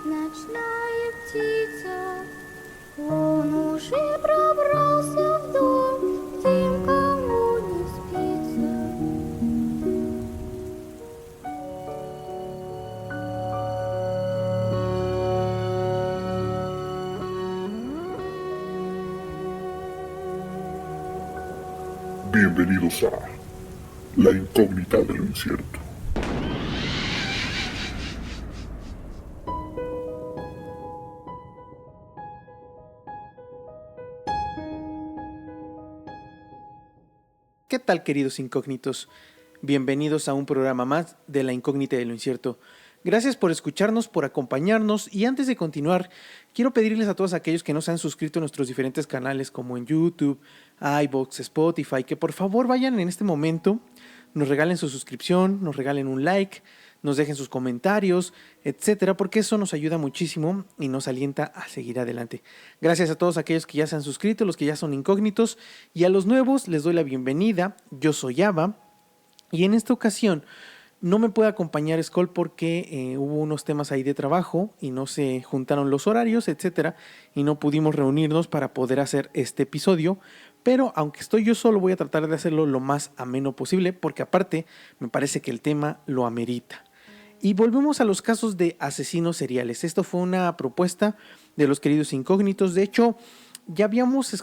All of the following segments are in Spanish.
ночная птица. Он уже пробрался в дом, тем, кому не спится. Bienvenidos a La incógnita de lo incierto. ¿Qué tal, queridos incógnitos? Bienvenidos a un programa más de La incógnita de lo incierto. Gracias por escucharnos, por acompañarnos, y antes de continuar, quiero pedirles a todos aquellos que no se han suscrito a nuestros diferentes canales como en YouTube, iVoox, Spotify, que por favor vayan en este momento, nos regalen su suscripción, nos regalen un like, nos dejen sus comentarios, etcétera, porque eso nos ayuda muchísimo y nos alienta a seguir adelante. Gracias a todos aquellos que ya se han suscrito, los que ya son incógnitos, y a los nuevos les doy la bienvenida. Yo soy Ava, y en esta ocasión no me puede acompañar Skoll porque hubo unos temas ahí de trabajo y no se juntaron los horarios, etcétera, y no pudimos reunirnos para poder hacer este episodio. Pero aunque estoy yo solo, voy a tratar de hacerlo lo más ameno posible, porque aparte me parece que el tema lo amerita. Y volvemos a los casos de asesinos seriales. Esto fue una propuesta de los queridos incógnitos. De hecho, ya habíamos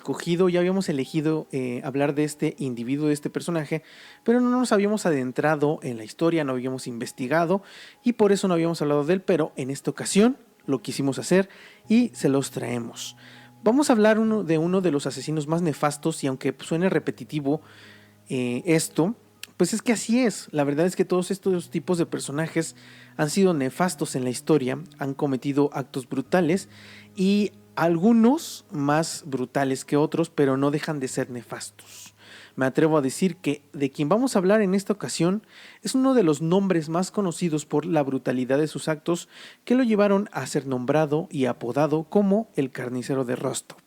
elegido hablar de este individuo, de este personaje, pero no nos habíamos adentrado en la historia, no habíamos investigado y por eso no habíamos hablado de él, pero en esta ocasión lo quisimos hacer y se los traemos. Vamos a hablar de uno de los asesinos más nefastos, y aunque suene repetitivo esto, pues es que así es. La verdad es que todos estos tipos de personajes han sido nefastos en la historia, han cometido actos brutales y algunos más brutales que otros, pero no dejan de ser nefastos. Me atrevo a decir que de quien vamos a hablar en esta ocasión es uno de los nombres más conocidos por la brutalidad de sus actos que lo llevaron a ser nombrado y apodado como el carnicero de Rostov.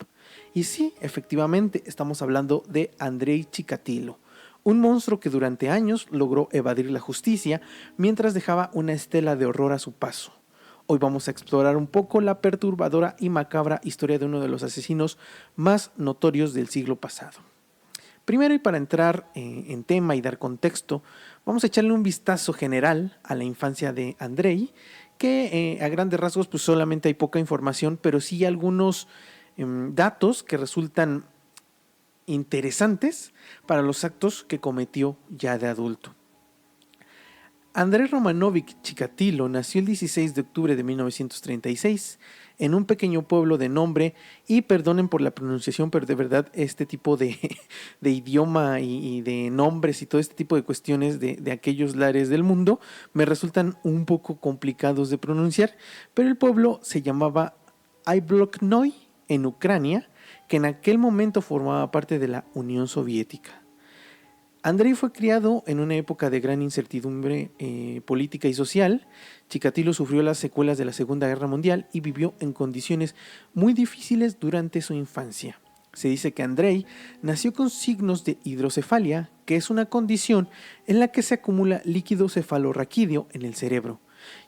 Y sí, efectivamente, estamos hablando de Andrei Chikatilo, un monstruo que durante años logró evadir la justicia mientras dejaba una estela de horror a su paso. Hoy vamos a explorar un poco la perturbadora y macabra historia de uno de los asesinos más notorios del siglo pasado. Primero, y para entrar en tema y dar contexto, vamos a echarle un vistazo general a la infancia de Andrei, que a grandes rasgos pues solamente hay poca información, pero sí algunos datos que resultan interesantes para los actos que cometió ya de adulto. Andrei Romanovich Chikatilo nació el 16 de octubre de 1936 en un pequeño pueblo de nombre, y perdonen por la pronunciación, pero de verdad este tipo de idioma y de nombres y todo este tipo de cuestiones de aquellos lares del mundo me resultan un poco complicados de pronunciar, pero el pueblo se llamaba Ibloknoy en Ucrania, que en aquel momento formaba parte de la Unión Soviética. Andrei fue criado en una época de gran incertidumbre política y social. Chikatilo sufrió las secuelas de la Segunda Guerra Mundial y vivió en condiciones muy difíciles durante su infancia. Se dice que Andrei nació con signos de hidrocefalia, que es una condición en la que se acumula líquido cefalorraquídeo en el cerebro.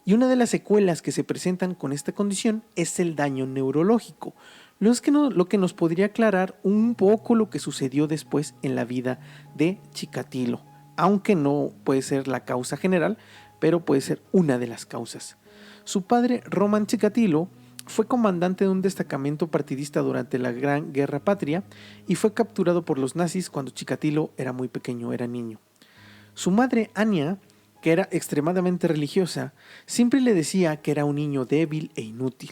Y una de las secuelas que se presentan con esta condición es el daño neurológico, lo que nos podría aclarar un poco lo que sucedió después en la vida de Chikatilo, aunque no puede ser la causa general, pero puede ser una de las causas. Su padre, Roman Chikatilo, fue comandante de un destacamento partidista durante la Gran Guerra Patria y fue capturado por los nazis cuando Chikatilo era muy pequeño, era niño. Su madre, Ania, que era extremadamente religiosa, siempre le decía que era un niño débil e inútil,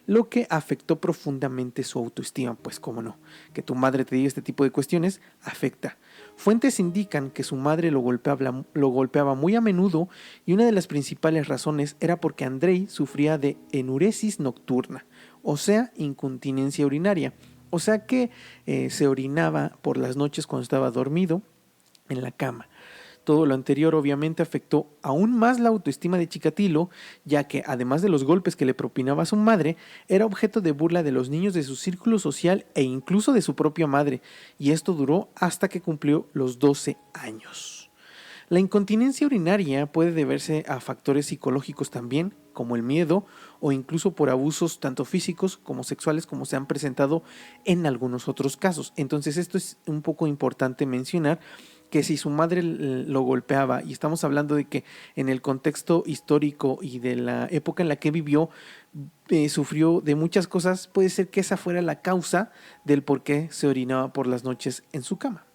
lo que afectó profundamente su autoestima. Pues cómo no, que tu madre te diga este tipo de cuestiones afecta. Fuentes indican que su madre lo golpeaba muy a menudo, y una de las principales razones era porque Andrei sufría de enuresis nocturna, o sea, incontinencia urinaria, o sea que se orinaba por las noches cuando estaba dormido en la cama. Todo lo anterior obviamente afectó aún más la autoestima de Chikatilo, ya que además de los golpes que le propinaba su madre, era objeto de burla de los niños de su círculo social e incluso de su propia madre, y esto duró hasta que cumplió los 12 años. La incontinencia urinaria puede deberse a factores psicológicos también, como el miedo o incluso por abusos tanto físicos como sexuales como se han presentado en algunos otros casos. Entonces esto es un poco importante mencionar, que si su madre lo golpeaba, y estamos hablando de que en el contexto histórico y de la época en la que vivió, sufrió de muchas cosas, puede ser que esa fuera la causa del por qué se orinaba por las noches en su cama.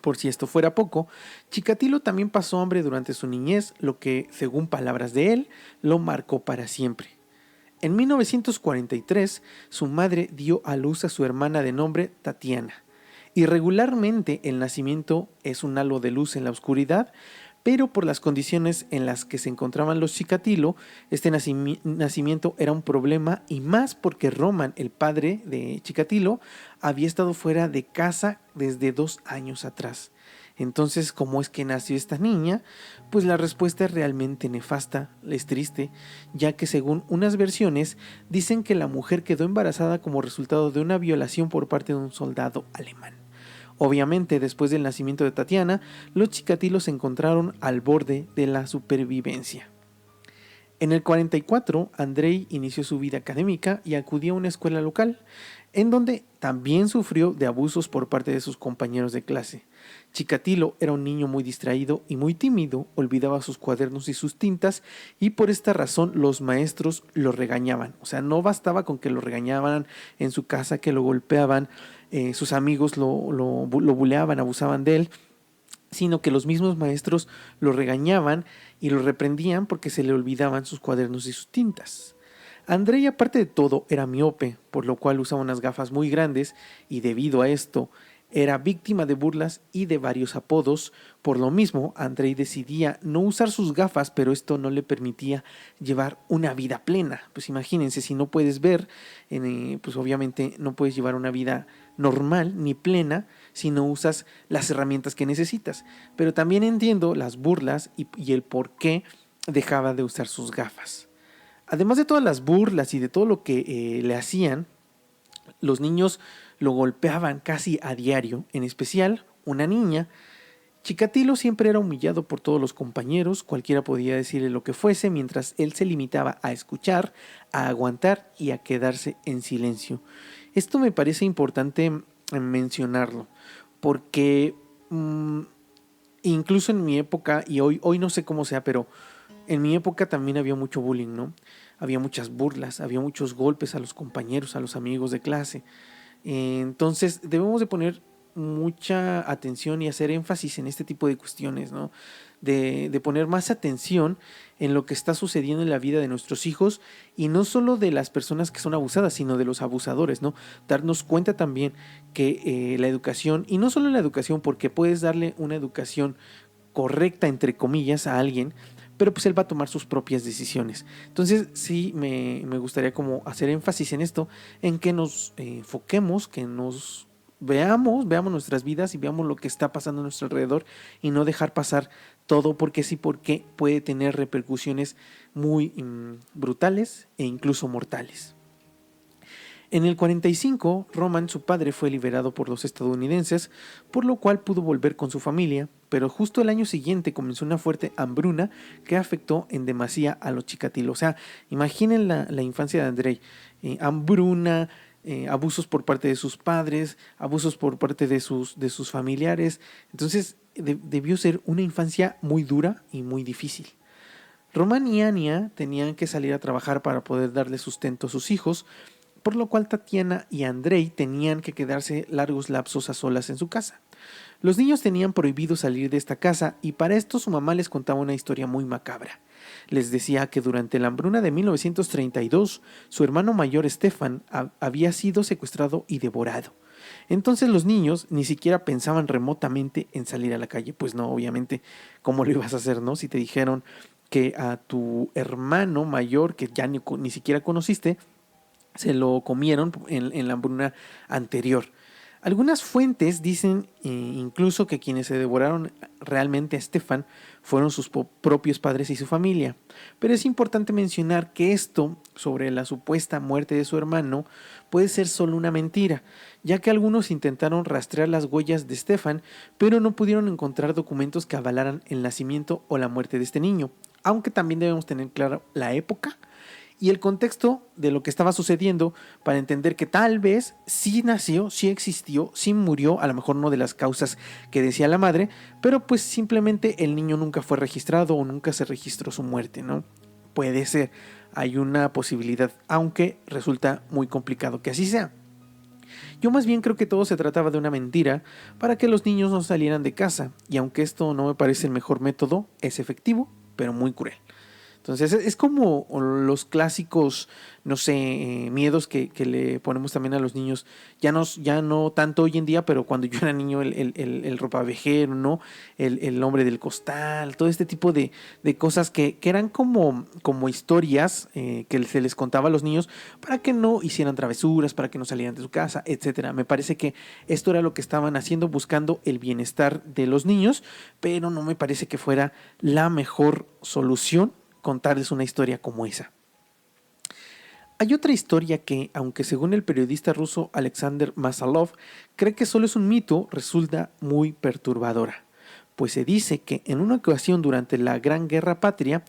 Por si esto fuera poco, Chikatilo también pasó hambre durante su niñez, lo que, según palabras de él, lo marcó para siempre. En 1943, su madre dio a luz a su hermana de nombre Tatiana. Irregularmente el nacimiento es un halo de luz en la oscuridad, pero por las condiciones en las que se encontraban los Chikatilo, este nacimiento era un problema, y más porque Roman, el padre de Chikatilo, había estado fuera de casa desde 2 años atrás. Entonces, ¿cómo es que nació esta niña? Pues la respuesta es realmente nefasta, es triste, ya que según unas versiones dicen que la mujer quedó embarazada como resultado de una violación por parte de un soldado alemán. Obviamente, después del nacimiento de Tatiana, los Chikatilos se encontraron al borde de la supervivencia. En el 44, Andrei inició su vida académica y acudió a una escuela local, en donde también sufrió de abusos por parte de sus compañeros de clase. Chikatilo era un niño muy distraído y muy tímido, olvidaba sus cuadernos y sus tintas, y por esta razón los maestros lo regañaban. O sea, no bastaba con que lo regañaban en su casa, que lo golpeaban, sus amigos lo buleaban, abusaban de él, sino que los mismos maestros lo regañaban y lo reprendían porque se le olvidaban sus cuadernos y sus tintas. Andrei, aparte de todo, era miope, por lo cual usaba unas gafas muy grandes, y debido a esto era víctima de burlas y de varios apodos. Por lo mismo, Andrei decidía no usar sus gafas, pero esto no le permitía llevar una vida plena. Pues imagínense, si no puedes ver, pues obviamente no puedes llevar una vida normal ni plena si no usas las herramientas que necesitas. Pero también entiendo las burlas y el por qué dejaba de usar sus gafas. Además de todas las burlas y de todo lo que le hacían, los niños lo golpeaban casi a diario, en especial una niña. Chikatilo siempre era humillado por todos los compañeros, cualquiera podía decirle lo que fuese, mientras él se limitaba a escuchar, a aguantar y a quedarse en silencio. Esto me parece importante mencionarlo, porque incluso en mi época, y hoy no sé cómo sea, pero en mi época también había mucho bullying, ¿no? Había muchas burlas, había muchos golpes a los compañeros, a los amigos de clase. Entonces debemos de poner mucha atención y hacer énfasis en este tipo de cuestiones, ¿no? De poner más atención en lo que está sucediendo en la vida de nuestros hijos, y no solo de las personas que son abusadas, sino de los abusadores, ¿no? Darnos cuenta también que la educación, y no solo la educación, porque puedes darle una educación correcta, entre comillas, a alguien, pero pues él va a tomar sus propias decisiones. Entonces sí me gustaría como hacer énfasis en esto, en que nos enfoquemos, que nos veamos nuestras vidas y veamos lo que está pasando a nuestro alrededor, y no dejar pasar todo porque sí, porque puede tener repercusiones muy brutales e incluso mortales. En el 45, Roman, su padre, fue liberado por los estadounidenses, por lo cual pudo volver con su familia, pero justo el año siguiente comenzó una fuerte hambruna que afectó en demasía a los Chikatilo. O sea, imaginen la infancia de Andrei, hambruna, abusos por parte de sus padres, abusos por parte de sus familiares. Entonces debió ser una infancia muy dura y muy difícil. Roman y Ania tenían que salir a trabajar para poder darle sustento a sus hijos, por lo cual Tatiana y Andrei tenían que quedarse largos lapsos a solas en su casa. Los niños tenían prohibido salir de esta casa, y para esto su mamá les contaba una historia muy macabra. Les decía que durante la hambruna de 1932, su hermano mayor Stefan había sido secuestrado y devorado. Entonces los niños ni siquiera pensaban remotamente en salir a la calle. Pues no, obviamente, ¿cómo lo ibas a hacer, no? Si te dijeron que a tu hermano mayor, que ya ni siquiera conociste, se lo comieron en la hambruna anterior. Algunas fuentes dicen incluso que quienes se devoraron realmente a Stefan fueron sus propios padres y su familia. Pero es importante mencionar que esto sobre la supuesta muerte de su hermano puede ser solo una mentira, ya que algunos intentaron rastrear las huellas de Stefan, pero no pudieron encontrar documentos que avalaran el nacimiento o la muerte de este niño. aunque también debemos tener claro la época y el contexto de lo que estaba sucediendo para entender que tal vez sí nació, sí existió, sí murió, a lo mejor no de las causas que decía la madre, pero pues simplemente el niño nunca fue registrado o nunca se registró su muerte, ¿no? Puede ser, hay una posibilidad, aunque resulta muy complicado que así sea. Yo más bien creo que todo se trataba de una mentira para que los niños no salieran de casa, y aunque esto no me parece el mejor método, es efectivo, pero muy cruel. Entonces es como los clásicos, no sé, miedos que le ponemos también a los niños, ya no tanto hoy en día, pero cuando yo era niño, el ropavejero, ¿no? El hombre del costal, todo este tipo de cosas que eran como historias que se les contaba a los niños para que no hicieran travesuras, para que no salieran de su casa, etcétera. Me parece que esto era lo que estaban haciendo, buscando el bienestar de los niños, pero no me parece que fuera la mejor solución contarles una historia como esa. Hay otra historia que, aunque según el periodista ruso Alexander Masalov cree que solo es un mito, resulta muy perturbadora, pues se dice que en una ocasión durante la Gran Guerra Patria,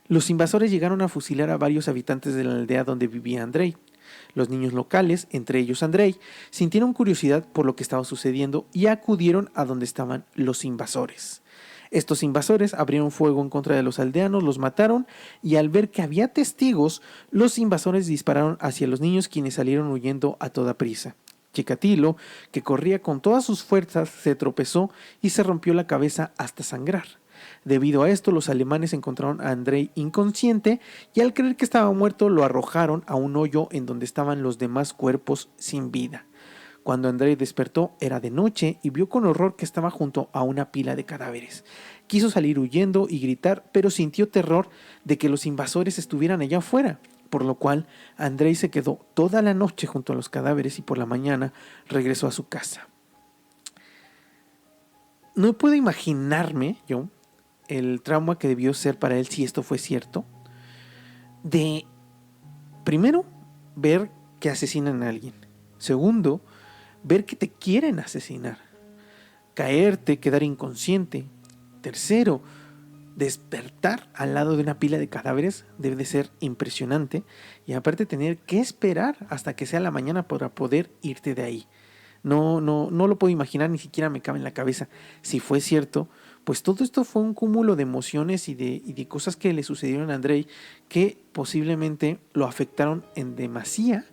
los invasores llegaron a fusilar a varios habitantes de la aldea donde vivía Andrei. Los niños locales, entre ellos Andrei, sintieron curiosidad por lo que estaba sucediendo y acudieron a donde estaban los invasores. Estos invasores abrieron fuego en contra de los aldeanos, los mataron y al ver que había testigos, los invasores dispararon hacia los niños quienes salieron huyendo a toda prisa. Chikatilo, que corría con todas sus fuerzas, se tropezó y se rompió la cabeza hasta sangrar. Debido a esto, los alemanes encontraron a Andrei inconsciente y al creer que estaba muerto lo arrojaron a un hoyo en donde estaban los demás cuerpos sin vida. Cuando Andrei despertó era de noche y vio con horror que estaba junto a una pila de cadáveres. Quiso salir huyendo y gritar, pero sintió terror de que los invasores estuvieran allá afuera, por lo cual Andrei se quedó toda la noche junto a los cadáveres y por la mañana regresó a su casa. No puedo imaginarme yo el trauma que debió ser para él si esto fue cierto, de primero ver que asesinan a alguien, segundo ver que te quieren asesinar, caerte, quedar inconsciente, tercero despertar al lado de una pila de cadáveres debe de ser impresionante y aparte tener que esperar hasta que sea la mañana para poder irte de ahí. No lo puedo imaginar, ni siquiera me cabe en la cabeza. Si fue cierto, pues todo esto fue un cúmulo de emociones y de cosas que le sucedieron a Andrei que posiblemente lo afectaron en demasía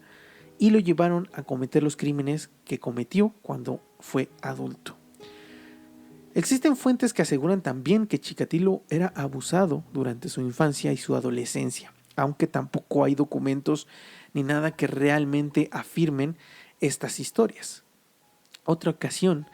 y lo llevaron a cometer los crímenes que cometió cuando fue adulto. Existen fuentes que aseguran también que Chikatilo era abusado durante su infancia y su adolescencia, aunque tampoco hay documentos ni nada que realmente afirmen estas historias. Otra ocasión,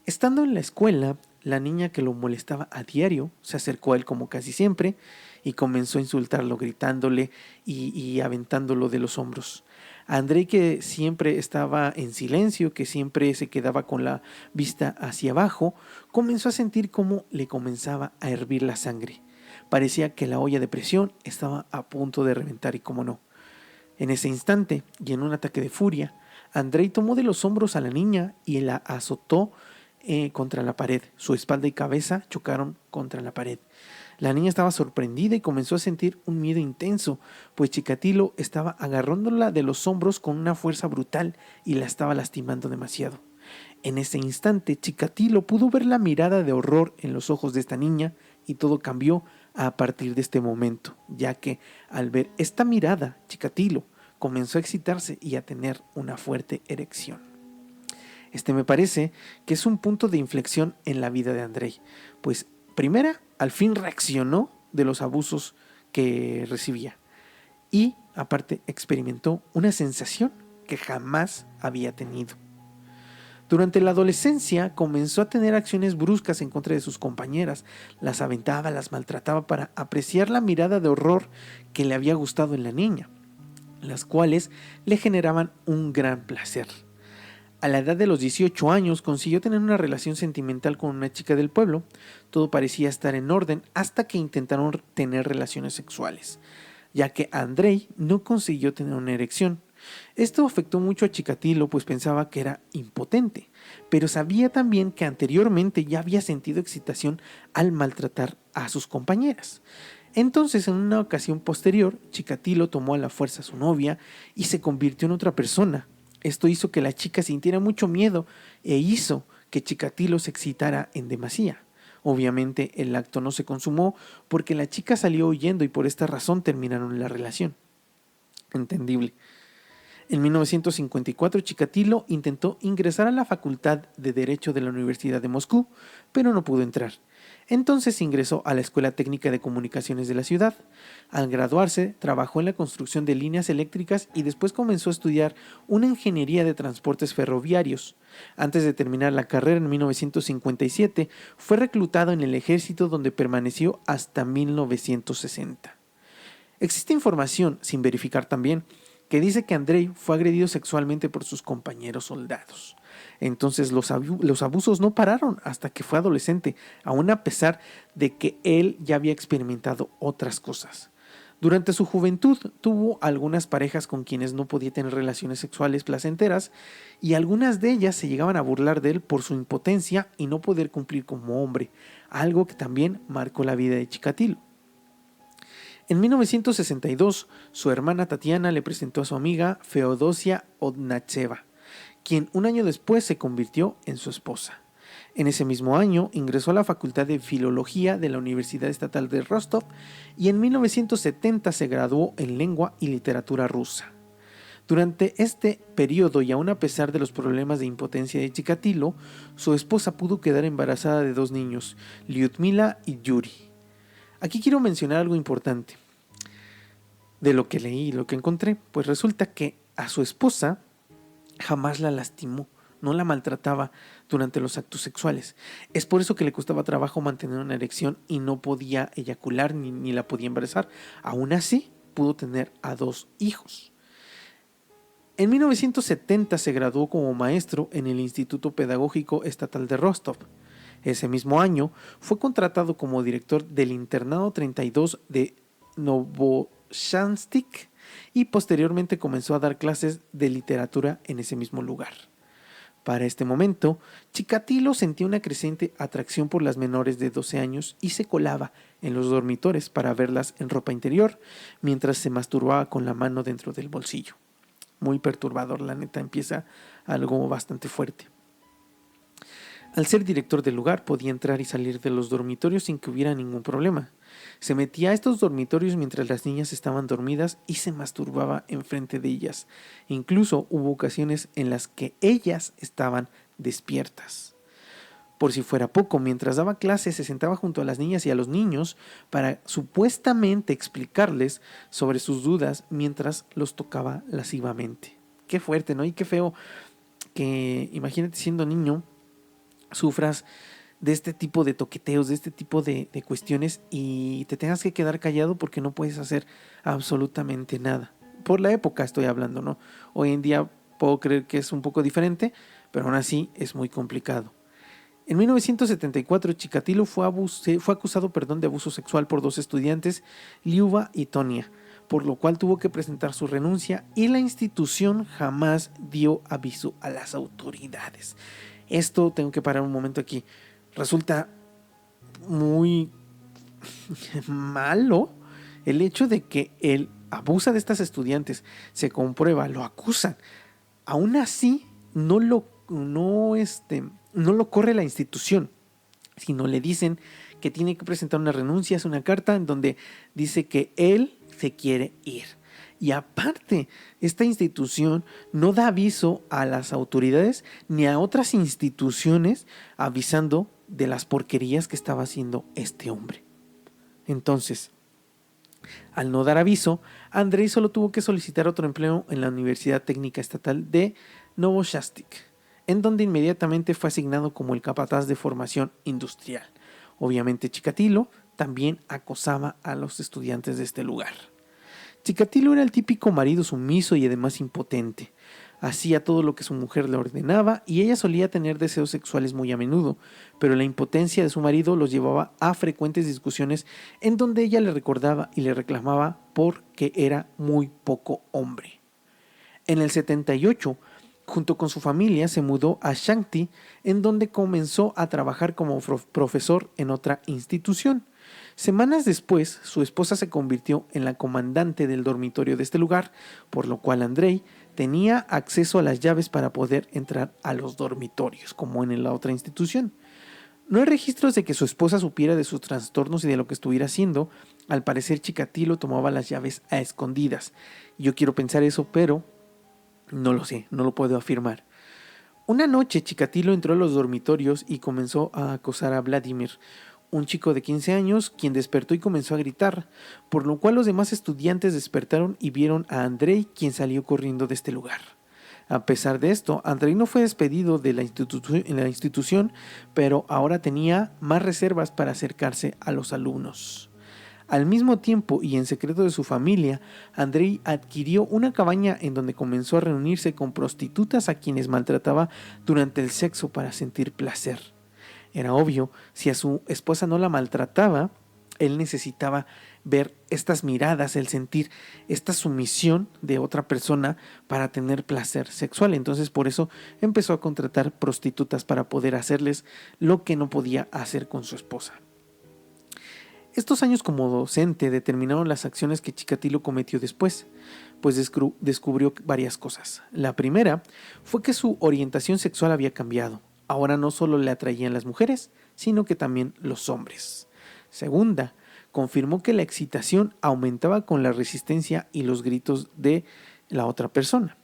estando en la escuela, la niña que lo molestaba a diario se acercó a él como casi siempre y comenzó a insultarlo gritándole y aventándolo de los hombros. A Andrei, que siempre estaba en silencio, que siempre se quedaba con la vista hacia abajo, comenzó a sentir cómo le comenzaba a hervir la sangre. Parecía que la olla de presión estaba a punto de reventar y cómo no. En ese instante, y en un ataque de furia, Andrei tomó de los hombros a la niña y la azotó contra la pared. Su espalda y cabeza chocaron contra la pared. La niña estaba sorprendida y comenzó a sentir un miedo intenso, pues Chikatilo estaba agarrándola de los hombros con una fuerza brutal y la estaba lastimando demasiado. En ese instante, Chikatilo pudo ver la mirada de horror en los ojos de esta niña y todo cambió a partir de este momento, ya que al ver esta mirada, Chikatilo comenzó a excitarse y a tener una fuerte erección. Me parece que es un punto de inflexión en la vida de Andrei, pues primera, al fin reaccionó de los abusos que recibía y aparte experimentó una sensación que jamás había tenido. Durante la adolescencia comenzó a tener acciones bruscas en contra de sus compañeras, las aventaba, las maltrataba para apreciar la mirada de horror que le había gustado en la niña, las cuales le generaban un gran placer. A la edad de los 18 años consiguió tener una relación sentimental con una chica del pueblo. Todo parecía estar en orden hasta que intentaron tener relaciones sexuales, ya que Andrei no consiguió tener una erección. Esto afectó mucho a Chikatilo, pues pensaba que era impotente, pero sabía también que anteriormente ya había sentido excitación al maltratar a sus compañeras. Entonces, en una ocasión posterior, Chikatilo tomó a la fuerza a su novia y se convirtió en otra persona. Esto hizo que la chica sintiera mucho miedo e hizo que Chikatilo se excitara en demasía. Obviamente el acto no se consumó porque la chica salió huyendo y por esta razón terminaron la relación. Entendible. En 1954 Chikatilo intentó ingresar a la Facultad de Derecho de la Universidad de Moscú, pero no pudo entrar. Entonces ingresó a la Escuela Técnica de Comunicaciones de la ciudad. Al graduarse, trabajó en la construcción de líneas eléctricas y después comenzó a estudiar una ingeniería de transportes ferroviarios. Antes de terminar la carrera en 1957, fue reclutado en el ejército donde permaneció hasta 1960. Existe información, sin verificar también, que dice que Andrei fue agredido sexualmente por sus compañeros soldados. Entonces los abusos no pararon hasta que fue adolescente, aun a pesar de que él ya había experimentado otras cosas. Durante su juventud tuvo algunas parejas con quienes no podía tener relaciones sexuales placenteras y algunas de ellas se llegaban a burlar de él por su impotencia y no poder cumplir como hombre, algo que también marcó la vida de Chikatilo. En 1962, su hermana Tatiana le presentó a su amiga Feodosia Odnatseva, quien un año después se convirtió en su esposa. En ese mismo año ingresó a la Facultad de Filología de la Universidad Estatal de Rostov y en 1970 se graduó en Lengua y Literatura Rusa. Durante este periodo y aun a pesar de los problemas de impotencia de Chikatilo, su esposa pudo quedar embarazada de 2 niños, Lyudmila y Yuri. Aquí quiero mencionar algo importante de lo que leí y lo que encontré, pues resulta que a su esposa jamás la lastimó, no la maltrataba durante los actos sexuales. Es por eso que le costaba trabajo mantener una erección y no podía eyacular ni la podía embarazar. Aún así, pudo tener a 2 hijos. En 1970 se graduó como maestro en el Instituto Pedagógico Estatal de Rostov. Ese mismo año fue contratado como director del Internado 32 de Novochansky y posteriormente comenzó a dar clases de literatura en ese mismo lugar. Para este momento, Chikatilo sentía una creciente atracción por las menores de 12 años y se colaba en los dormitorios para verlas en ropa interior mientras se masturbaba con la mano dentro del bolsillo. Muy perturbador, la neta, empieza algo bastante fuerte. Al ser director del lugar, podía entrar y salir de los dormitorios sin que hubiera ningún problema. Se metía a estos dormitorios mientras las niñas estaban dormidas y se masturbaba enfrente de ellas. Incluso hubo ocasiones en las que ellas estaban despiertas. Por si fuera poco, mientras daba clases se sentaba junto a las niñas y a los niños para supuestamente explicarles sobre sus dudas mientras los tocaba lascivamente. Qué fuerte, ¿no? Y qué feo que, imagínate siendo niño, sufras de este tipo de toqueteos, de este tipo de cuestiones y te tengas que quedar callado porque no puedes hacer absolutamente nada. Por la época estoy hablando, ¿no? Hoy en día puedo creer que es un poco diferente, pero aún así es muy complicado. En 1974, Chikatilo fue acusado de abuso sexual por 2 estudiantes, Liuba y Tonia, por lo cual tuvo que presentar su renuncia y la institución jamás dio aviso a las autoridades. Esto tengo que parar un momento aquí. Resulta muy malo el hecho de que él abusa de estas estudiantes, se comprueba, lo acusan. Aún así, no lo corre la institución, sino le dicen que tiene que presentar una renuncia, es una carta en donde dice que él se quiere ir. Y aparte, esta institución no da aviso a las autoridades ni a otras instituciones avisando de las porquerías que estaba haciendo este hombre. Entonces, al no dar aviso, Andrei solo tuvo que solicitar otro empleo en la Universidad Técnica Estatal de Novochansky, en donde inmediatamente fue asignado como el capataz de formación industrial. Obviamente Chikatilo también acosaba a los estudiantes de este lugar. Chikatilo era el típico marido sumiso y además impotente. Hacía todo lo que su mujer le ordenaba y ella solía tener deseos sexuales muy a menudo, pero la impotencia de su marido los llevaba a frecuentes discusiones en donde ella le recordaba y le reclamaba porque era muy poco hombre. En el 78, junto con su familia, se mudó a Shakhty, en donde comenzó a trabajar como profesor en otra institución. Semanas después, su esposa se convirtió en la comandante del dormitorio de este lugar, por lo cual Andrei tenía acceso a las llaves para poder entrar a los dormitorios, como en la otra institución. No hay registros de que su esposa supiera de sus trastornos y de lo que estuviera haciendo. Al parecer, Chikatilo tomaba las llaves a escondidas. Yo quiero pensar eso, pero no lo sé, no lo puedo afirmar. Una noche, Chikatilo entró a los dormitorios y comenzó a acosar a Vladimir, un chico de 15 años, quien despertó y comenzó a gritar, por lo cual los demás estudiantes despertaron y vieron a Andrei, quien salió corriendo de este lugar. A pesar de esto, Andrei no fue despedido de la institución, pero ahora tenía más reservas para acercarse a los alumnos. Al mismo tiempo y en secreto de su familia, Andrei adquirió una cabaña en donde comenzó a reunirse con prostitutas a quienes maltrataba durante el sexo para sentir placer. Era obvio, si a su esposa no la maltrataba, él necesitaba ver estas miradas, el sentir esta sumisión de otra persona para tener placer sexual. Entonces por eso empezó a contratar prostitutas para poder hacerles lo que no podía hacer con su esposa. Estos años como docente determinaron las acciones que Chikatilo cometió después, pues descubrió varias cosas. La primera fue que su orientación sexual había cambiado. Ahora no solo le atraían las mujeres, sino que también los hombres. Segunda, confirmó que la excitación aumentaba con la resistencia y los gritos de la otra persona.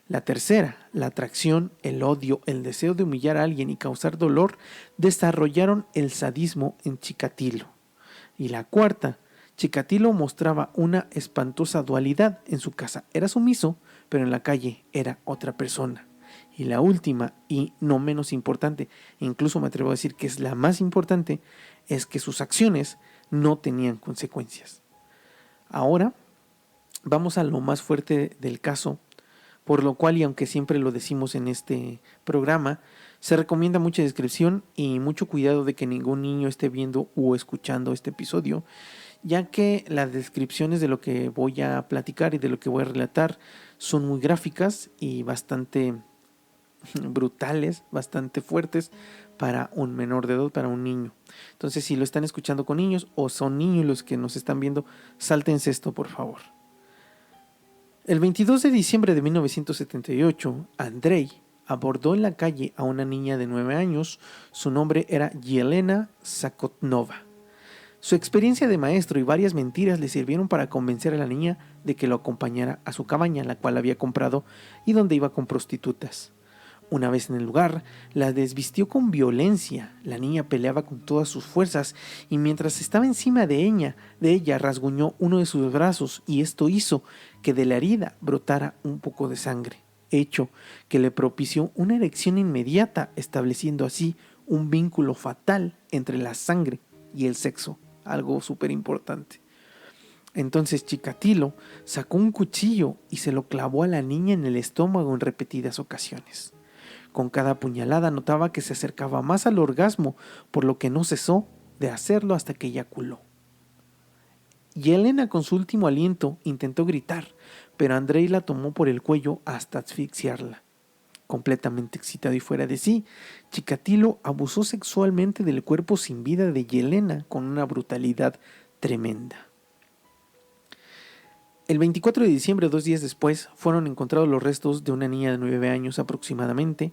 La tercera, la atracción, el odio, el deseo de humillar a alguien y causar dolor desarrollaron el sadismo en Chikatilo. Y la cuarta, Chikatilo mostraba una espantosa dualidad. En su casa era sumiso, pero en la calle era otra persona. Y la última, y no menos importante, incluso me atrevo a decir que es la más importante, es que sus acciones no tenían consecuencias. Ahora vamos a lo más fuerte del caso, por lo cual, y aunque siempre lo decimos en este programa, se recomienda mucha discreción y mucho cuidado de que ningún niño esté viendo o escuchando este episodio, ya que las descripciones de lo que voy a platicar y de lo que voy a relatar son muy gráficas y bastante brutales, bastante fuertes para un menor de edad, para un niño. Entonces, si lo están escuchando con niños o son niños los que nos están viendo, sáltense esto, por favor. El 22 de diciembre de 1978, Andrei abordó en la calle a una niña de 9 años. Su nombre era Yelena Zakotnova. Su experiencia de maestro y varias mentiras le sirvieron para convencer a la niña de que lo acompañara a su cabaña, la cual había comprado y donde iba con prostitutas. Una vez en el lugar, la desvistió con violencia. La niña peleaba con todas sus fuerzas y mientras estaba encima de ella rasguñó uno de sus brazos y esto hizo que de la herida brotara un poco de sangre, hecho que le propició una erección inmediata, estableciendo así un vínculo fatal entre la sangre y el sexo, algo súper importante. Entonces Chikatilo sacó un cuchillo y se lo clavó a la niña en el estómago en repetidas ocasiones. Con cada puñalada notaba que se acercaba más al orgasmo, por lo que no cesó de hacerlo hasta que eyaculó. Yelena, con su último aliento, intentó gritar, pero Andrei la tomó por el cuello hasta asfixiarla. Completamente excitado y fuera de sí, Chikatilo abusó sexualmente del cuerpo sin vida de Yelena con una brutalidad tremenda. El 24 de diciembre, 2 días después, fueron encontrados los restos de una niña de 9 años aproximadamente.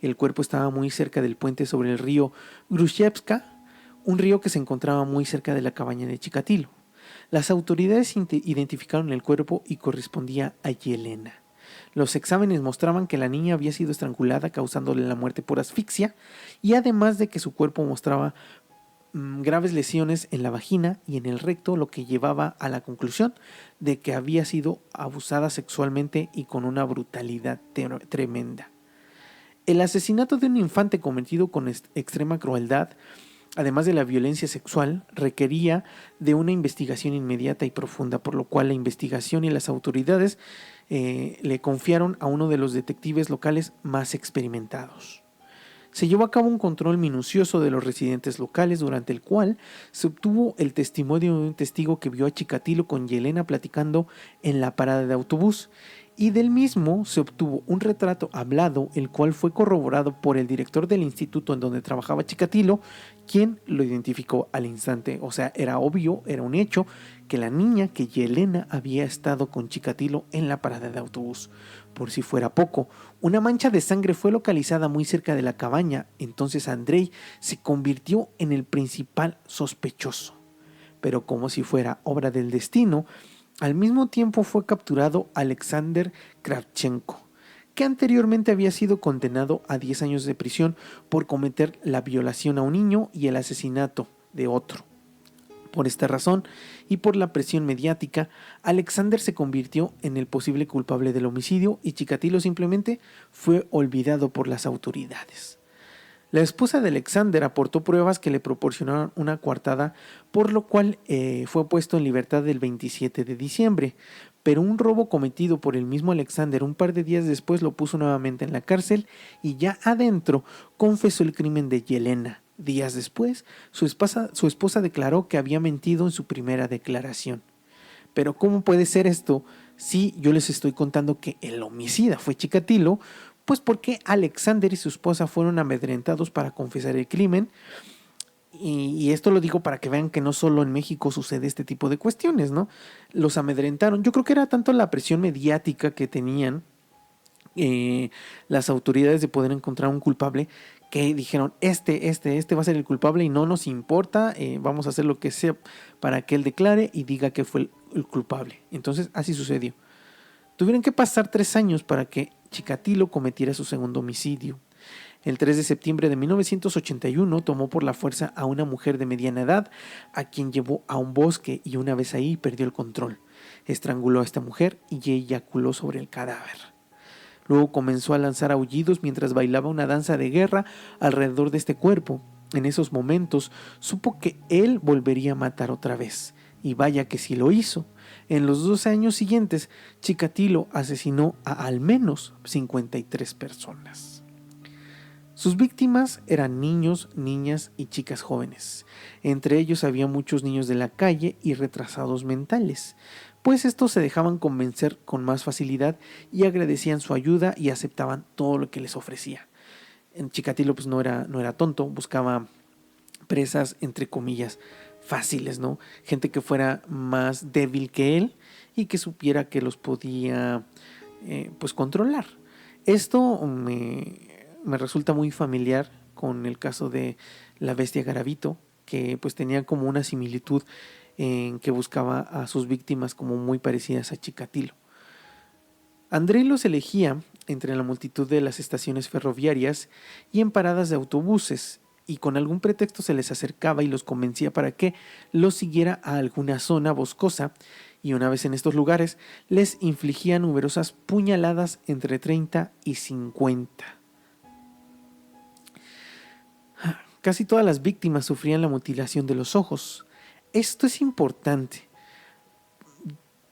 El cuerpo estaba muy cerca del puente sobre el río Grushevska, un río que se encontraba muy cerca de la cabaña de Chikatilo. Las autoridades identificaron el cuerpo y correspondía a Yelena. Los exámenes mostraban que la niña había sido estrangulada, causándole la muerte por asfixia, y además de que su cuerpo mostraba graves lesiones en la vagina y en el recto, lo que llevaba a la conclusión de que había sido abusada sexualmente y con una brutalidad tremenda. El asesinato de un infante cometido con extrema crueldad, además de la violencia sexual, requería de una investigación inmediata y profunda, por lo cual la investigación y las autoridades le confiaron a uno de los detectives locales más experimentados. Se llevó a cabo un control minucioso de los residentes locales, durante el cual se obtuvo el testimonio de un testigo que vio a Chikatilo con Yelena platicando en la parada de autobús y del mismo se obtuvo un retrato hablado, el cual fue corroborado por el director del instituto en donde trabajaba Chikatilo, quien lo identificó al instante. O sea, era obvio, era un hecho, que la niña, que Yelena, había estado con Chikatilo en la parada de autobús. Por si fuera poco, una mancha de sangre fue localizada muy cerca de la cabaña, entonces Andrei se convirtió en el principal sospechoso. Pero como si fuera obra del destino, al mismo tiempo fue capturado Alexander Kravchenko, que anteriormente había sido condenado a 10 años de prisión por cometer la violación a un niño y el asesinato de otro. Por esta razón y por la presión mediática, Alexander se convirtió en el posible culpable del homicidio y Chikatilo simplemente fue olvidado por las autoridades. La esposa de Alexander aportó pruebas que le proporcionaron una coartada, por lo cual fue puesto en libertad el 27 de diciembre, pero un robo cometido por el mismo Alexander un par de días después lo puso nuevamente en la cárcel y ya adentro confesó el crimen de Yelena. Días después, su esposa declaró que había mentido en su primera declaración. Pero ¿cómo puede ser esto si yo les estoy contando que el homicida fue Chikatilo? Pues porque Alexander y su esposa fueron amedrentados para confesar el crimen. Y esto lo digo para que vean que no solo en México sucede este tipo de cuestiones, ¿no? Los amedrentaron. Yo creo que era tanto la presión mediática que tenían las autoridades de poder encontrar un culpable, que dijeron, este va a ser el culpable y no nos importa, vamos a hacer lo que sea para que él declare y diga que fue el culpable. Entonces así sucedió. Tuvieron que pasar 3 años para que Chikatilo cometiera su segundo homicidio. El 3 de septiembre de 1981 tomó por la fuerza a una mujer de mediana edad, a quien llevó a un bosque y una vez ahí perdió el control. Estranguló a esta mujer y eyaculó sobre el cadáver. Luego comenzó a lanzar aullidos mientras bailaba una danza de guerra alrededor de este cuerpo. En esos momentos supo que él volvería a matar otra vez. Y vaya que sí lo hizo. En los 2 años siguientes, Chikatilo asesinó a al menos 53 personas. Sus víctimas eran niños, niñas y chicas jóvenes. Entre ellos había muchos niños de la calle y retrasados mentales, pues estos se dejaban convencer con más facilidad y agradecían su ayuda y aceptaban todo lo que les ofrecía. Chikatilo pues no era tonto, buscaba presas entre comillas fáciles, ¿no? Gente que fuera más débil que él y que supiera que los podía pues controlar. Esto me resulta muy familiar con el caso de la bestia Garavito, que pues tenía como una similitud en que buscaba a sus víctimas como muy parecidas a Chikatilo. Andrei los elegía entre la multitud de las estaciones ferroviarias y en paradas de autobuses, y con algún pretexto se les acercaba y los convencía para que los siguiera a alguna zona boscosa, y una vez en estos lugares les infligía numerosas puñaladas entre 30 y 50. Casi todas las víctimas sufrían la mutilación de los ojos. Esto es importante.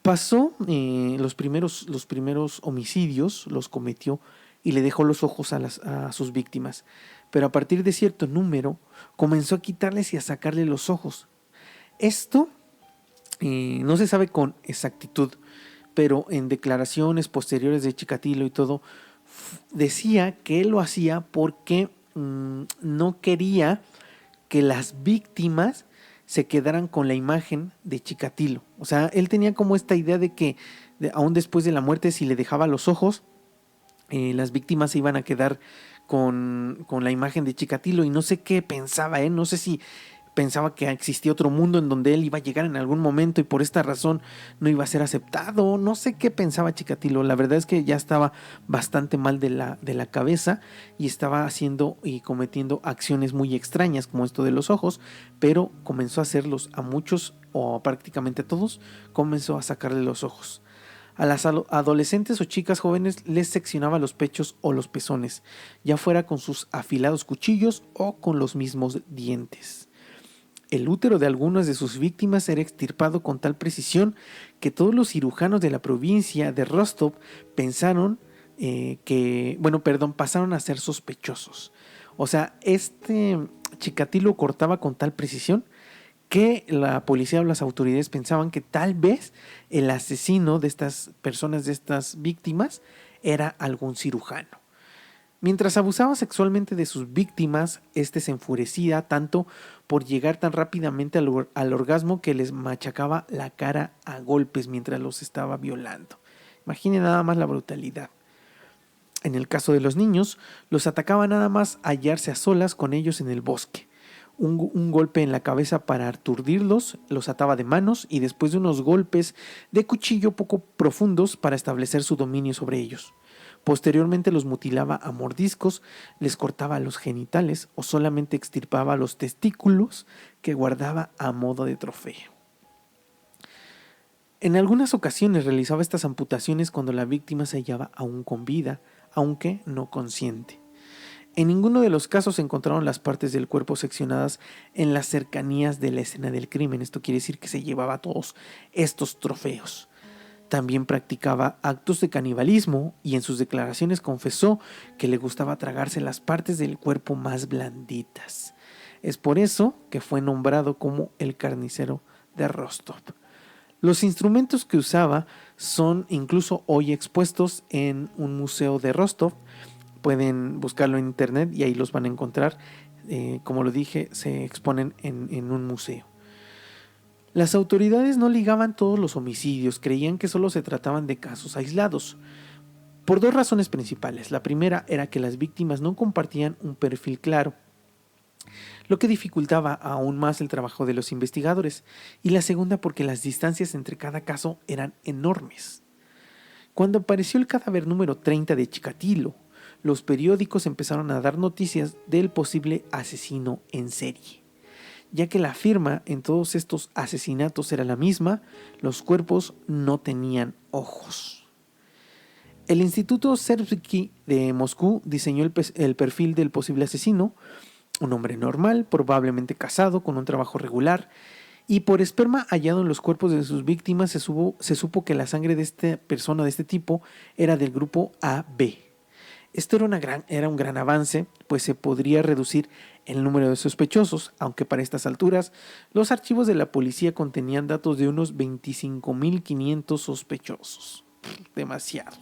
Pasó los primeros homicidios, los cometió y le dejó los ojos a sus víctimas. Pero a partir de cierto número comenzó a quitarles y a sacarle los ojos. Esto no se sabe con exactitud, pero en declaraciones posteriores de Chikatilo y todo, decía que él lo hacía porque no quería que las víctimas se quedaran con la imagen de Chikatilo. O sea, él tenía como esta idea de que aún después de la muerte, si le dejaba los ojos, las víctimas se iban a quedar con la imagen de Chikatilo, y no sé qué pensaba, no sé si pensaba que existía otro mundo en donde él iba a llegar en algún momento y por esta razón no iba a ser aceptado. No sé qué pensaba Chikatilo. La verdad es que ya estaba bastante mal de la cabeza y estaba haciendo y cometiendo acciones muy extrañas como esto de los ojos, pero comenzó a hacerlos a muchos o prácticamente a todos, comenzó a sacarle los ojos. A las adolescentes o chicas jóvenes les seccionaba los pechos o los pezones, ya fuera con sus afilados cuchillos o con los mismos dientes. El útero de algunas de sus víctimas era extirpado con tal precisión que todos los cirujanos de la provincia de Rostov pasaron a ser sospechosos. O sea, Chikatilo cortaba con tal precisión que la policía o las autoridades pensaban que tal vez el asesino de estas personas, de estas víctimas, era algún cirujano. Mientras abusaba sexualmente de sus víctimas, este se enfurecía tanto por llegar tan rápidamente al orgasmo que les machacaba la cara a golpes mientras los estaba violando. Imaginen nada más la brutalidad. En el caso de los niños, los atacaba nada más hallarse a solas con ellos en el bosque. Un golpe en la cabeza para aturdirlos, los ataba de manos y después de unos golpes de cuchillo poco profundos para establecer su dominio sobre ellos. Posteriormente los mutilaba a mordiscos, les cortaba los genitales o solamente extirpaba los testículos que guardaba a modo de trofeo. En algunas ocasiones realizaba estas amputaciones cuando la víctima se hallaba aún con vida, aunque no consciente. En ninguno de los casos se encontraron las partes del cuerpo seccionadas en las cercanías de la escena del crimen. Esto quiere decir que se llevaba todos estos trofeos. También practicaba actos de canibalismo y en sus declaraciones confesó que le gustaba tragarse las partes del cuerpo más blanditas. Es por eso que fue nombrado como el carnicero de Rostov. Los instrumentos que usaba son incluso hoy expuestos en un museo de Rostov. Pueden buscarlo en internet y ahí los van a encontrar. Como lo dije, se exponen en un museo. Las autoridades no ligaban todos los homicidios, creían que solo se trataban de casos aislados. Por dos razones principales. La primera era que las víctimas no compartían un perfil claro, lo que dificultaba aún más el trabajo de los investigadores. Y la segunda porque las distancias entre cada caso eran enormes. Cuando apareció el cadáver número 30 de Chikatilo, los periódicos empezaron a dar noticias del posible asesino en serie. Ya que la firma en todos estos asesinatos era la misma, los cuerpos no tenían ojos. El Instituto Serbsky de Moscú diseñó el perfil del posible asesino, un hombre normal, probablemente casado, con un trabajo regular, y por esperma hallado en los cuerpos de sus víctimas se supo que la sangre de esta persona, de este tipo, era del grupo AB. Esto era un gran avance, pues se podría reducir el número de sospechosos, aunque para estas alturas los archivos de la policía contenían datos de unos 25.500 sospechosos. Demasiado.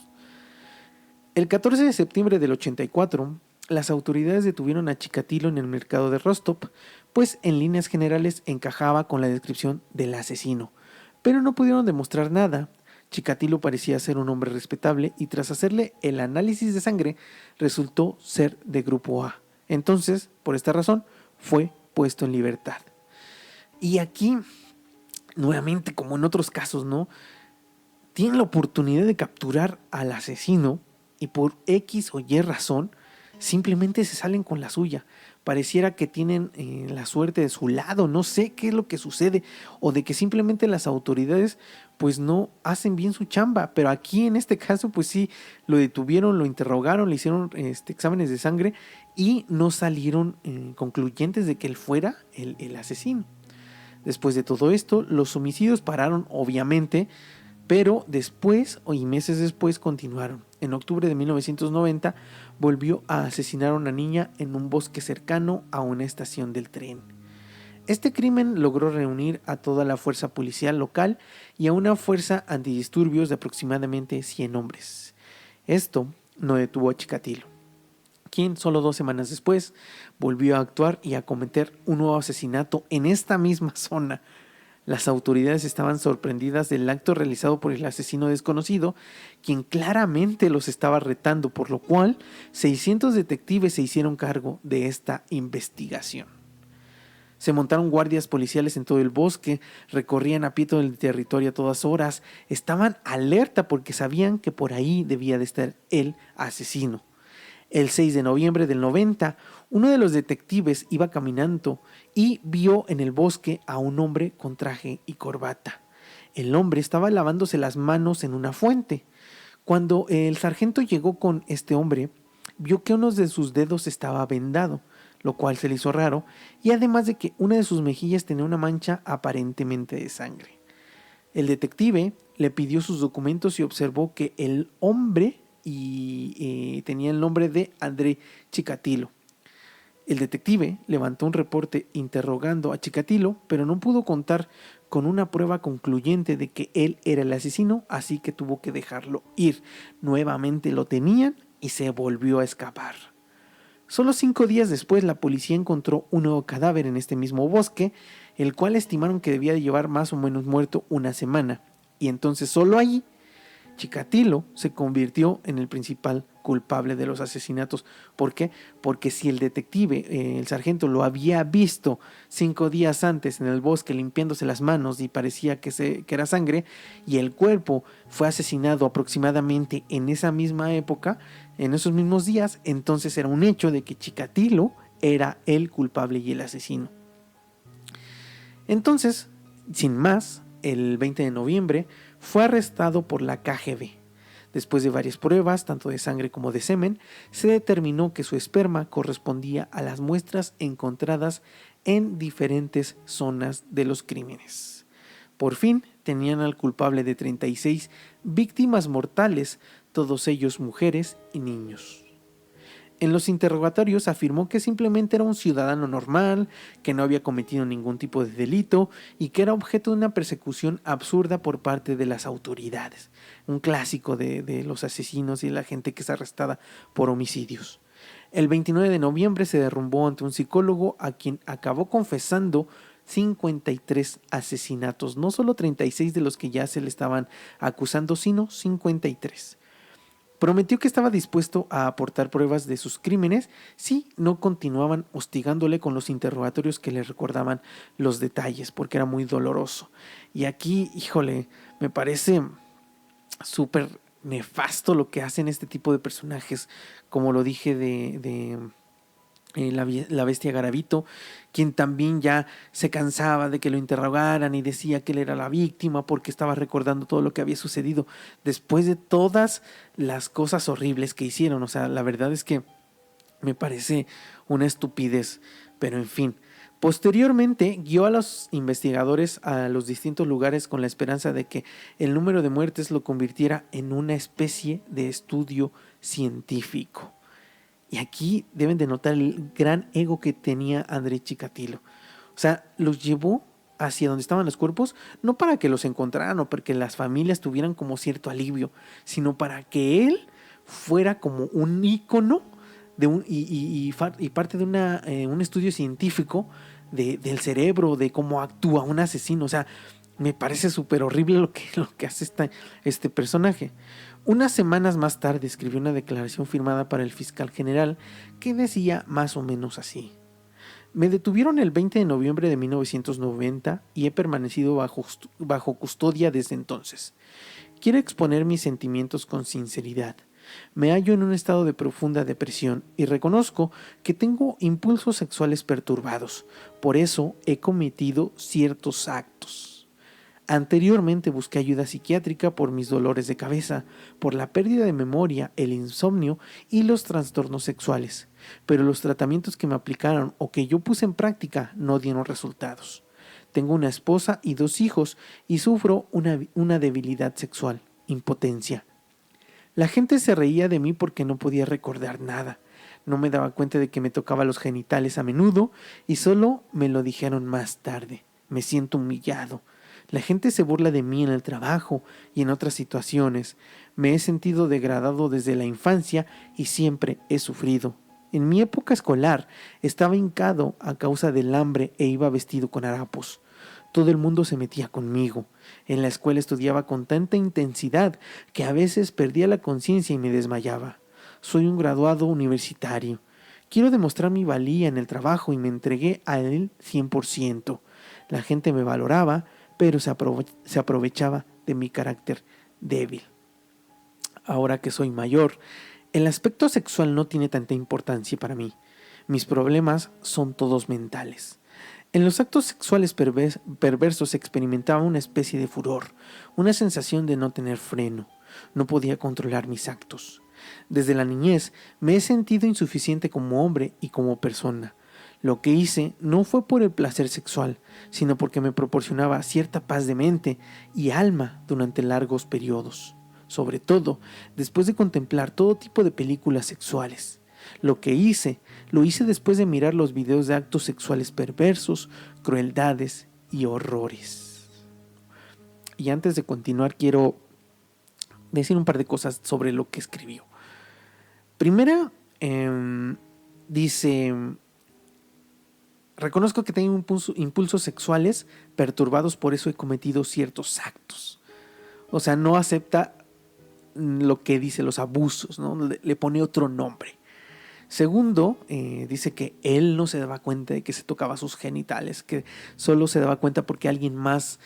El 14 de septiembre del 84, las autoridades detuvieron a Chikatilo en el mercado de Rostov, pues en líneas generales encajaba con la descripción del asesino, pero no pudieron demostrar nada. Chikatilo parecía ser un hombre respetable y tras hacerle el análisis de sangre resultó ser de grupo A. Entonces, por esta razón, fue puesto en libertad. Y aquí, nuevamente, como en otros casos, ¿no? Tienen la oportunidad de capturar al asesino y por X o Y razón simplemente se salen con la suya. Pareciera que tienen la suerte de su lado, no sé qué es lo que sucede, o de que simplemente las autoridades pues no hacen bien su chamba, pero aquí en este caso pues sí, lo detuvieron, lo interrogaron, le hicieron exámenes de sangre y no salieron concluyentes de que él fuera el asesino. Después de todo esto, los homicidios pararon obviamente, pero después, y meses después, continuaron. En octubre de 1990 volvió a asesinar a una niña en un bosque cercano a una estación del tren. Este crimen logró reunir a toda la fuerza policial local y a una fuerza antidisturbios de aproximadamente 100 hombres. Esto no detuvo a Chikatilo, quien solo 2 semanas después volvió a actuar y a cometer un nuevo asesinato en esta misma zona. Las autoridades estaban sorprendidas del acto realizado por el asesino desconocido, quien claramente los estaba retando, por lo cual 600 detectives se hicieron cargo de esta investigación. Se montaron guardias policiales en todo el bosque, recorrían a pie todo el territorio a todas horas, estaban alerta porque sabían que por ahí debía de estar el asesino. El 6 de noviembre del 90, uno de los detectives iba caminando y vio en el bosque a un hombre con traje y corbata. El hombre estaba lavándose las manos en una fuente. Cuando el sargento llegó con este hombre, vio que uno de sus dedos estaba vendado, lo cual se le hizo raro, y además de que una de sus mejillas tenía una mancha aparentemente de sangre. El detective le pidió sus documentos y observó que el hombre tenía el nombre de Andrei Chikatilo. El detective levantó un reporte interrogando a Chikatilo, pero no pudo contar con una prueba concluyente de que él era el asesino, así que tuvo que dejarlo ir. Nuevamente lo tenían y se volvió a escapar. Solo 5 días después, la policía encontró un nuevo cadáver en este mismo bosque, el cual estimaron que debía de llevar más o menos muerto una semana. Y entonces solo allí, Chikatilo se convirtió en el principal culpable de los asesinatos. ¿Por qué? Porque si el detective, el sargento, lo había visto 5 días antes en el bosque limpiándose las manos y parecía que era sangre, y el cuerpo fue asesinado aproximadamente en esa misma época, en esos mismos días, entonces era un hecho de que Chikatilo era el culpable y el asesino. Entonces, sin más, el 20 de noviembre fue arrestado por la KGB. Después de varias pruebas, tanto de sangre como de semen, se determinó que su esperma correspondía a las muestras encontradas en diferentes zonas de los crímenes. Por fin tenían al culpable de 36 víctimas mortales, todos ellos mujeres y niños. En los interrogatorios afirmó que simplemente era un ciudadano normal, que no había cometido ningún tipo de delito y que era objeto de una persecución absurda por parte de las autoridades. Un clásico de los asesinos y de la gente que es arrestada por homicidios. El 29 de noviembre se derrumbó ante un psicólogo a quien acabó confesando 53 asesinatos, no solo 36 de los que ya se le estaban acusando, sino 53. Prometió que estaba dispuesto a aportar pruebas de sus crímenes si no continuaban hostigándole con los interrogatorios que le recordaban los detalles, porque era muy doloroso. Y aquí, híjole, me parece súper nefasto lo que hacen este tipo de personajes, como lo dije la bestia Garavito, quien también ya se cansaba de que lo interrogaran y decía que él era la víctima porque estaba recordando todo lo que había sucedido después de todas las cosas horribles que hicieron. O sea, la verdad es que me parece una estupidez, pero en fin. Posteriormente guió a los investigadores a los distintos lugares con la esperanza de que el número de muertes lo convirtiera en una especie de estudio científico. Y aquí deben de notar el gran ego que tenía Andrei Chikatilo. O sea, los llevó hacia donde estaban los cuerpos, no para que los encontraran o para que las familias tuvieran como cierto alivio, sino para que él fuera como un ícono de y parte de un estudio científico del cerebro, de cómo actúa un asesino. O sea, me parece súper horrible lo que hace este personaje. Unas semanas más tarde escribió una declaración firmada para el fiscal general que decía más o menos así: me detuvieron el 20 de noviembre de 1990 y he permanecido bajo custodia desde entonces. Quiero exponer mis sentimientos con sinceridad. Me hallo en un estado de profunda depresión y reconozco que tengo impulsos sexuales perturbados. Por eso he cometido ciertos actos. Anteriormente busqué ayuda psiquiátrica por mis dolores de cabeza, por la pérdida de memoria, el insomnio y los trastornos sexuales, pero los tratamientos que me aplicaron o que yo puse en práctica no dieron resultados. Tengo una esposa y 2 hijos y sufro una debilidad sexual, impotencia. La gente se reía de mí porque no podía recordar nada. No me daba cuenta de que me tocaba los genitales a menudo y solo me lo dijeron más tarde. Me siento humillado. La gente se burla de mí en el trabajo y en otras situaciones. Me he sentido degradado desde la infancia y siempre he sufrido. En mi época escolar estaba hincado a causa del hambre e iba vestido con harapos. Todo el mundo se metía conmigo. En la escuela estudiaba con tanta intensidad que a veces perdía la conciencia y me desmayaba. Soy un graduado universitario. Quiero demostrar mi valía en el trabajo y me entregué a él 100%. La gente me valoraba, pero se aprovechaba de mi carácter débil. Ahora que soy mayor, el aspecto sexual no tiene tanta importancia para mí. Mis problemas son todos mentales. En los actos sexuales perversos experimentaba una especie de furor, una sensación de no tener freno. No podía controlar mis actos. Desde la niñez me he sentido insuficiente como hombre y como persona. Lo que hice no fue por el placer sexual, sino porque me proporcionaba cierta paz de mente y alma durante largos periodos. Sobre todo, después de contemplar todo tipo de películas sexuales. Lo que hice, lo hice después de mirar los videos de actos sexuales perversos, crueldades y horrores. Y antes de continuar, quiero decir un par de cosas sobre lo que escribió. Primera, dice: reconozco que tengo impulsos sexuales perturbados, por eso he cometido ciertos actos. O sea, no acepta lo que dice, los abusos, ¿no? Le pone otro nombre. Segundo, dice que él no se daba cuenta de que se tocaba sus genitales, que solo se daba cuenta porque alguien más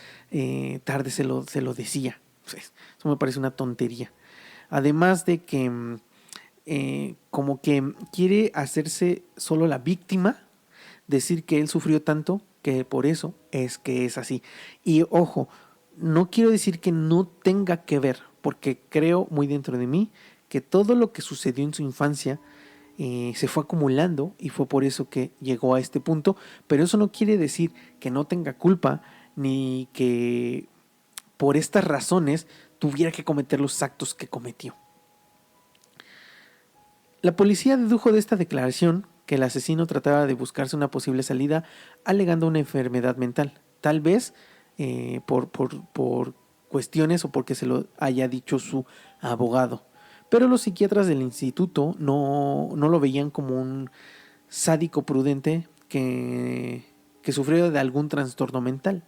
tarde se lo decía. Eso me parece una tontería. Además de que como que quiere hacerse solo la víctima, decir que él sufrió tanto que por eso es que es así. Y ojo, no quiero decir que no tenga que ver, porque creo muy dentro de mí que todo lo que sucedió en su infancia se fue acumulando y fue por eso que llegó a este punto, pero eso no quiere decir que no tenga culpa ni que por estas razones tuviera que cometer los actos que cometió. La policía dedujo de esta declaración que el asesino trataba de buscarse una posible salida alegando una enfermedad mental, tal vez por cuestiones o porque se lo haya dicho su abogado. Pero los psiquiatras del instituto no lo veían como un sádico prudente que sufrió de algún trastorno mental.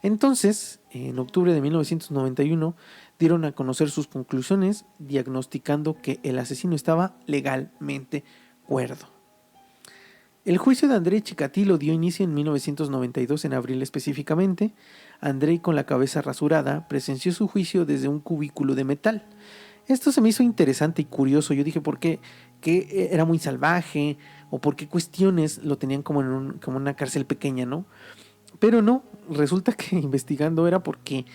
Entonces, en octubre de 1991, dieron a conocer sus conclusiones, diagnosticando que el asesino estaba legalmente cuerdo. El juicio de Andrei Chikatilo dio inicio en 1992, en abril específicamente. Andrei, con la cabeza rasurada, presenció su juicio desde un cubículo de metal. Esto se me hizo interesante y curioso. Yo dije, ¿por qué? Que era muy salvaje, o por qué cuestiones lo tenían como en una cárcel pequeña, ¿no? Pero no, resulta que investigando era porque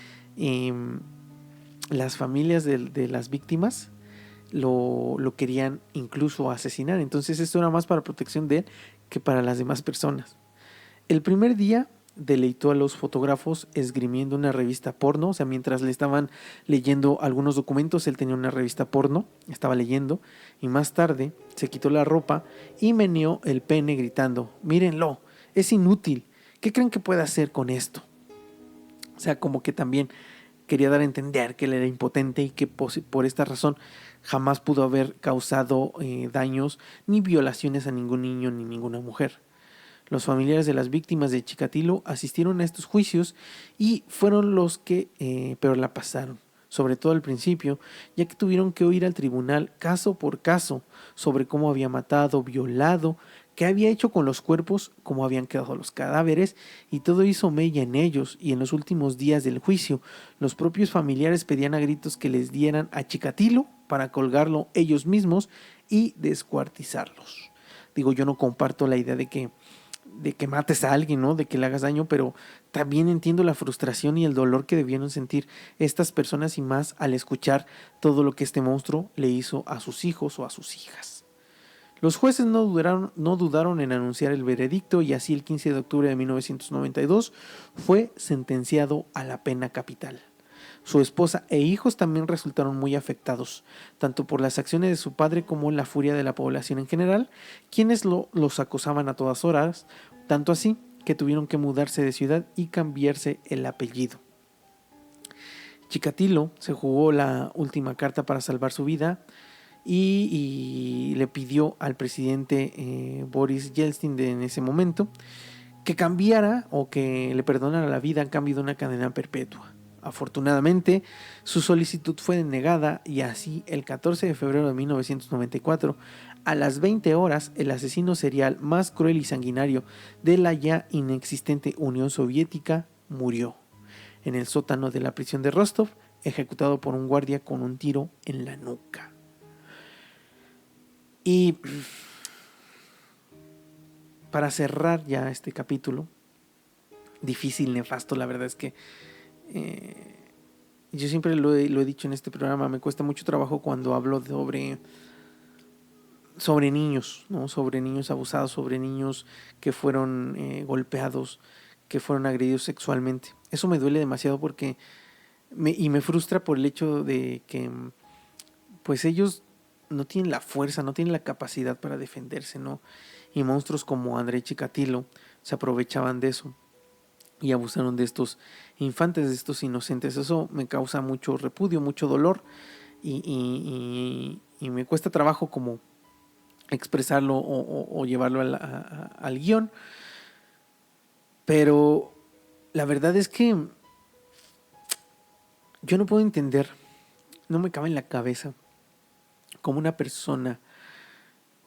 las familias de las víctimas lo querían incluso asesinar. Entonces esto era más para protección de él que para las demás personas. El primer día deleitó a los fotógrafos esgrimiendo una revista porno. O sea, mientras le estaban leyendo algunos documentos, él tenía una revista porno, estaba leyendo, y más tarde se quitó la ropa y meneó el pene gritando: mírenlo, es inútil, ¿qué creen que puede hacer con esto? O sea, como que también quería dar a entender que él era impotente y que por esta razón jamás pudo haber causado daños ni violaciones a ningún niño ni ninguna mujer. Los familiares de las víctimas de Chikatilo asistieron a estos juicios y fueron los que peor la pasaron, sobre todo al principio, ya que tuvieron que oír al tribunal caso por caso sobre cómo había matado, violado, qué había hecho con los cuerpos, cómo habían quedado los cadáveres, y todo hizo mella en ellos. Y en los últimos días del juicio, los propios familiares pedían a gritos que les dieran a Chikatilo para colgarlo ellos mismos y descuartizarlos. Digo, yo no comparto la idea de que mates a alguien, ¿no? De que le hagas daño, pero también entiendo la frustración y el dolor que debieron sentir estas personas, y más al escuchar todo lo que este monstruo le hizo a sus hijos o a sus hijas. Los jueces no dudaron en anunciar el veredicto, y así el 15 de octubre de 1992 fue sentenciado a la pena capital. Su esposa e hijos también resultaron muy afectados, tanto por las acciones de su padre como la furia de la población en general, quienes los acosaban a todas horas, tanto así que tuvieron que mudarse de ciudad y cambiarse el apellido. Chikatilo se jugó la última carta para salvar su vida y le pidió al presidente Boris Yeltsin en ese momento que cambiara o que le perdonara la vida a cambio de una cadena perpetua. Afortunadamente, su solicitud fue denegada, y así el 14 de febrero de 1994, a las 20 horas, el asesino serial más cruel y sanguinario de la ya inexistente Unión Soviética murió en el sótano de la prisión de Rostov, ejecutado por un guardia con un tiro en la nuca. Y para cerrar ya este capítulo, difícil, nefasto, la verdad es que yo siempre lo he dicho en este programa, me cuesta mucho trabajo cuando hablo sobre niños, ¿no? Sobre niños abusados, sobre niños que fueron golpeados, que fueron agredidos sexualmente. Eso me duele demasiado porque me frustra por el hecho de que pues ellos no tienen la fuerza, no tienen la capacidad para defenderse, ¿no? Y monstruos como André Chikatilo se aprovechaban de eso y abusaron de estos infantes, de estos inocentes. Eso me causa mucho repudio, mucho dolor y me cuesta trabajo como expresarlo o llevarlo al guión. Pero la verdad es que yo no puedo entender, no me cabe en la cabeza cómo una persona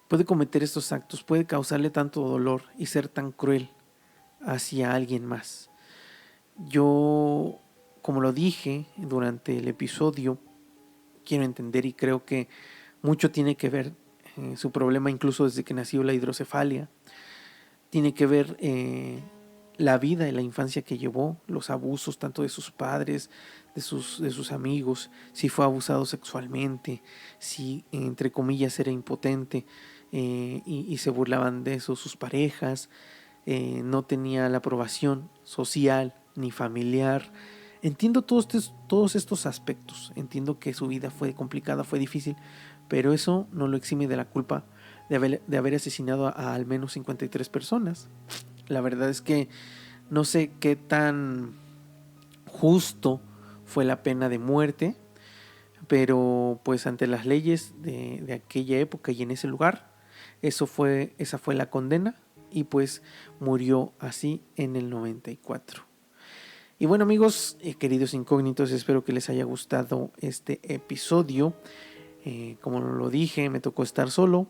puede cometer estos actos, puede causarle tanto dolor y ser tan cruel hacia alguien más. Yo, como lo dije durante el episodio, quiero entender y creo que mucho tiene que ver su problema incluso desde que nació la hidrocefalia. Tiene que ver la vida y la infancia que llevó, los abusos tanto de sus padres, de sus amigos, si fue abusado sexualmente, si entre comillas era impotente y se burlaban de eso sus parejas, no tenía la aprobación social ni familiar. Entiendo todos estos aspectos, entiendo que su vida fue complicada, fue difícil, pero eso no lo exime de la culpa de haber asesinado a al menos 53 personas. La verdad es que no sé qué tan justo fue la pena de muerte, pero pues ante las leyes de aquella época y en ese lugar, esa fue la condena y pues murió así en el 94. Y bueno amigos, queridos incógnitos, espero que les haya gustado este episodio. Como lo dije, me tocó estar solo.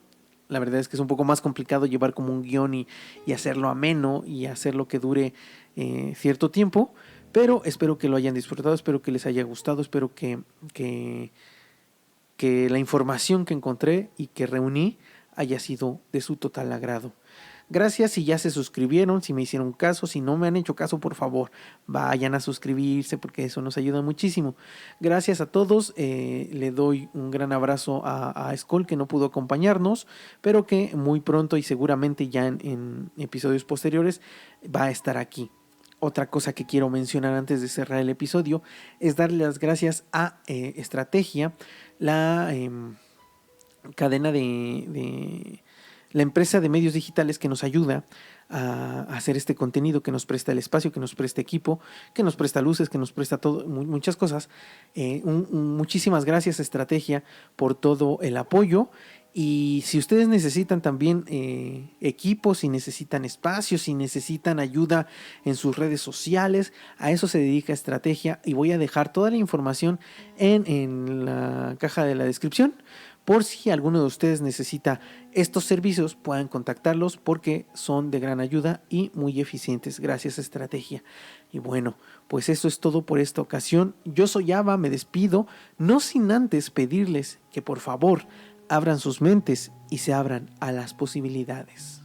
La verdad es que es un poco más complicado llevar como un guión y hacerlo ameno y hacerlo que dure cierto tiempo, pero espero que lo hayan disfrutado, espero que les haya gustado, espero que la información que encontré y que reuní haya sido de su total agrado. Gracias si ya se suscribieron, si me hicieron caso, si no me han hecho caso, por favor, vayan a suscribirse porque eso nos ayuda muchísimo. Gracias a todos, le doy un gran abrazo a Skol que no pudo acompañarnos, pero que muy pronto y seguramente ya en episodios posteriores va a estar aquí. Otra cosa que quiero mencionar antes de cerrar el episodio es darle las gracias a Estrategia, la cadena de la empresa de medios digitales que nos ayuda a hacer este contenido, que nos presta el espacio, que nos presta equipo, que nos presta luces, que nos presta todo, muchas cosas. Muchísimas gracias a Estrategia por todo el apoyo. Y si ustedes necesitan también equipos, si necesitan espacios, si necesitan ayuda en sus redes sociales, a eso se dedica Estrategia. Y voy a dejar toda la información en la caja de la descripción. Por si alguno de ustedes necesita estos servicios, puedan contactarlos porque son de gran ayuda y muy eficientes. Gracias a Estrategia. Y bueno, pues eso es todo por esta ocasión. Yo soy Ava, me despido, no sin antes pedirles que por favor abran sus mentes y se abran a las posibilidades.